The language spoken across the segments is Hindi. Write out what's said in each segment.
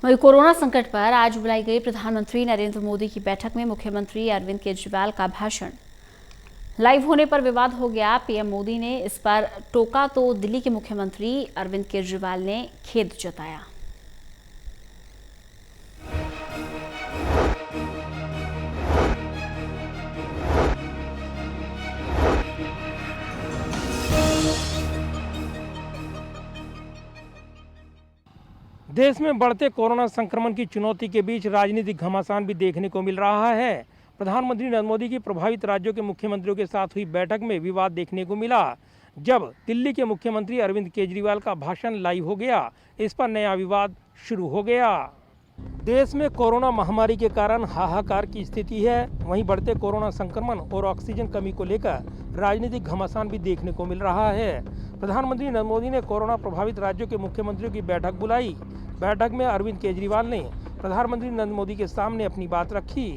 वहीं कोरोना संकट पर आज बुलाई गई प्रधानमंत्री नरेंद्र मोदी की बैठक में मुख्यमंत्री अरविंद केजरीवाल का भाषण लाइव होने पर विवाद हो गया। पीएम मोदी ने इस पर टोका तो दिल्ली के मुख्यमंत्री अरविंद केजरीवाल ने खेद जताया। देश में बढ़ते कोरोना संक्रमण की चुनौती के बीच राजनीतिक घमासान भी देखने को मिल रहा है। प्रधानमंत्री नरेंद्र मोदी की प्रभावित राज्यों के मुख्यमंत्रियों के साथ हुई बैठक में विवाद देखने को मिला, जब दिल्ली के मुख्यमंत्री अरविंद केजरीवाल का भाषण लाइव हो गया। इस पर नया विवाद शुरू हो गया। देश में कोरोना महामारी के कारण हाहाकार की स्थिति है। वहीं बढ़ते कोरोना संक्रमण और ऑक्सीजन कमी को लेकर राजनीतिक घमासान भी देखने को मिल रहा है। प्रधानमंत्री नरेंद्र मोदी ने कोरोना प्रभावित राज्यों के मुख्यमंत्रियों की बैठक बुलाई। बैठक में अरविंद केजरीवाल ने प्रधानमंत्री नरेंद्र मोदी के सामने अपनी बात रखी।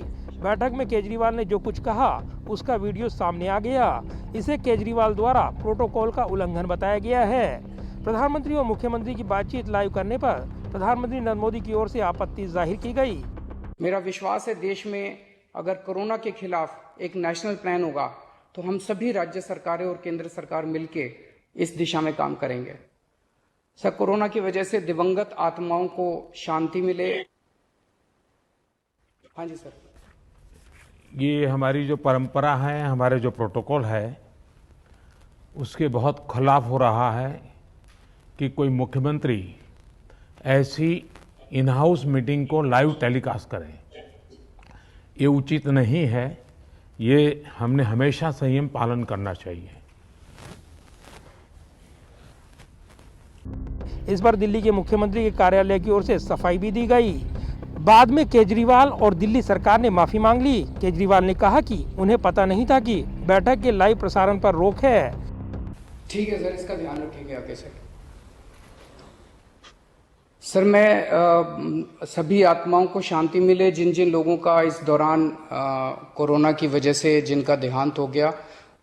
बैठक में केजरीवाल ने जो कुछ कहा उसका वीडियो सामने आ गया। इसे केजरीवाल द्वारा प्रोटोकॉल का उल्लंघन बताया गया है। प्रधानमंत्री और मुख्यमंत्री की बातचीत लाइव करने पर प्रधानमंत्री नरेंद्र मोदी की ओर से आपत्ति जाहिर की गई। मेरा विश्वास है देश में अगर कोरोना के खिलाफ एक नेशनल प्लान होगा तो हम सभी राज्य सरकारें और केंद्र सरकार मिलके इस दिशा में काम करेंगे। सर, कोरोना की वजह से दिवंगत आत्माओं को शांति मिले। हाँ जी सर। ये हमारी जो परंपरा है, हमारे जो प्रोटोकॉल है, उसके बहुत खिलाफ हो रहा है कि कोई मुख्यमंत्री ऐसी इन हाउस मीटिंग को लाइव टेलीकास्ट करे। ये उचित नहीं है। ये हमने हमेशा संयम पालन करना चाहिए। इस पर दिल्ली के मुख्यमंत्री के कार्यालय की ओर से सफाई भी दी गई। बाद में केजरीवाल और दिल्ली सरकार ने माफी मांग ली। केजरीवाल ने कहा कि उन्हें पता नहीं था कि बैठक के लाइव प्रसारण पर रोक है। ठीक है सर, इसका ध्यान रखेंगे आगे से। सर, मैं सभी आत्माओं को शांति मिले जिन जिन लोगों का इस दौरान कोरोना की वजह से जिनका देहांत हो गया,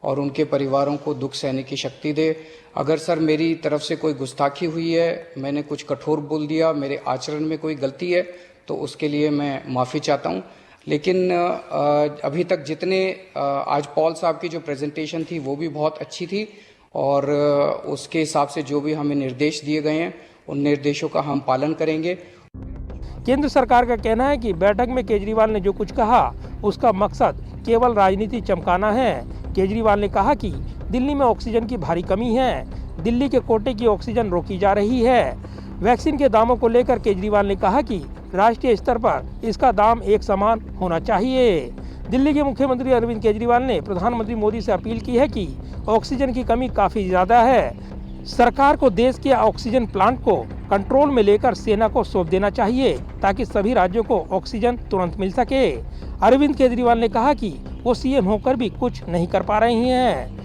और उनके परिवारों को दुख सहने की शक्ति दे। अगर सर मेरी तरफ से कोई गुस्ताखी हुई है, मैंने कुछ कठोर बोल दिया, मेरे आचरण में कोई गलती है, तो उसके लिए मैं माफ़ी चाहता हूं। लेकिन अभी तक जितने आज पॉल साहब की जो प्रेजेंटेशन थी वो भी बहुत अच्छी थी, और उसके हिसाब से जो भी हमें निर्देश दिए गए हैं उन निर्देशों का हम पालन करेंगे। केंद्र सरकार का कहना है कि बैठक में केजरीवाल ने जो कुछ कहा उसका मकसद केवल राजनीति चमकाना है। केजरीवाल ने कहा कि दिल्ली में ऑक्सीजन की भारी कमी है। दिल्ली के कोटे की ऑक्सीजन रोकी जा रही है। वैक्सीन के दामों को लेकर केजरीवाल ने कहा कि राष्ट्रीय स्तर पर इसका दाम एक समान होना चाहिए। दिल्ली के मुख्यमंत्री अरविंद केजरीवाल ने प्रधानमंत्री मोदी से अपील की है कि ऑक्सीजन की कमी काफी ज्यादा है। सरकार को देश के ऑक्सीजन प्लांट को कंट्रोल में लेकर सेना को सौंप देना चाहिए ताकि सभी राज्यों को ऑक्सीजन तुरंत मिल सके। अरविंद केजरीवाल ने कहा कि वो सीएम होकर भी कुछ नहीं कर पा रही हैं।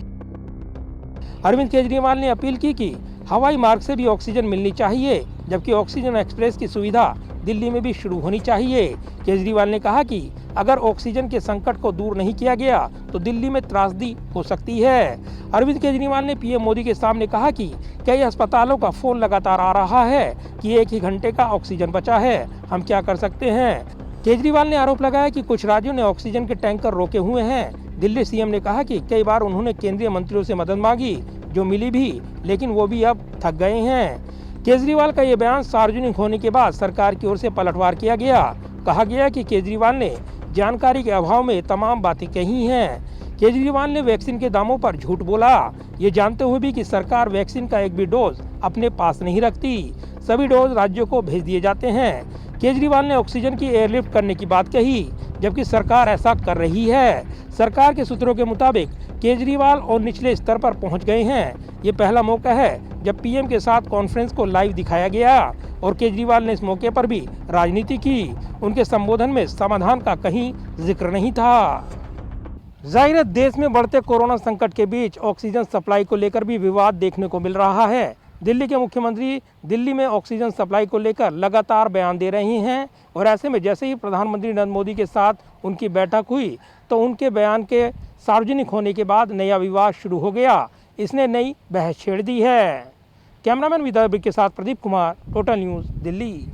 अरविंद केजरीवाल ने अपील की कि हवाई मार्ग से भी ऑक्सीजन मिलनी चाहिए, जबकि ऑक्सीजन एक्सप्रेस की सुविधा दिल्ली में भी शुरू होनी चाहिए। केजरीवाल ने कहा कि अगर ऑक्सीजन के संकट को दूर नहीं किया गया तो दिल्ली में त्रासदी हो सकती है। अरविंद केजरीवाल ने पीएम मोदी के सामने कहा कि कई अस्पतालों का फोन लगातार आ रहा है कि 1 ही घंटे का ऑक्सीजन बचा है, हम क्या कर सकते हैं। केजरीवाल ने आरोप लगाया कि कुछ राज्यों ने ऑक्सीजन के टैंकर रोके हुए हैं। दिल्ली सीएम ने कहा कि कई बार उन्होंने केंद्रीय मंत्रियों से मदद मांगी, जो मिली भी, लेकिन वो भी अब थक गए हैं। केजरीवाल का ये बयान सार्वजनिक होने के बाद सरकार की ओर से पलटवार किया गया। कहा गया कि केजरीवाल ने जानकारी के अभाव में तमाम बातें कही हैं। केजरीवाल ने वैक्सीन के दामों पर झूठ बोला, ये जानते हुए भी कि सरकार वैक्सीन का एक भी डोज अपने पास नहीं रखती। सभी डोज राज्यों को भेज दिए जाते हैं। केजरीवाल ने ऑक्सीजन की एयरलिफ्ट करने की बात कही, जबकि सरकार ऐसा कर रही है। सरकार के सूत्रों के मुताबिक केजरीवाल और निचले स्तर पर पहुंच गए हैं। ये पहला मौका है जब पीएम के साथ कॉन्फ्रेंस को लाइव दिखाया गया, और केजरीवाल ने इस मौके पर भी राजनीति की। उनके संबोधन में समाधान का कहीं जिक्र नहीं था। जाहिर है, देश में बढ़ते कोरोना संकट के बीच ऑक्सीजन सप्लाई को लेकर भी विवाद देखने को मिल रहा है। दिल्ली के मुख्यमंत्री दिल्ली में ऑक्सीजन सप्लाई को लेकर लगातार बयान दे रही हैं, और ऐसे में जैसे ही प्रधानमंत्री नरेंद्र मोदी के साथ उनकी बैठक हुई तो उनके बयान के सार्वजनिक होने के बाद नया विवाद शुरू हो गया। इसने नई बहस छेड़ दी है। कैमरामैन विदर्भ के साथ प्रदीप कुमार, टोटल न्यूज़, दिल्ली।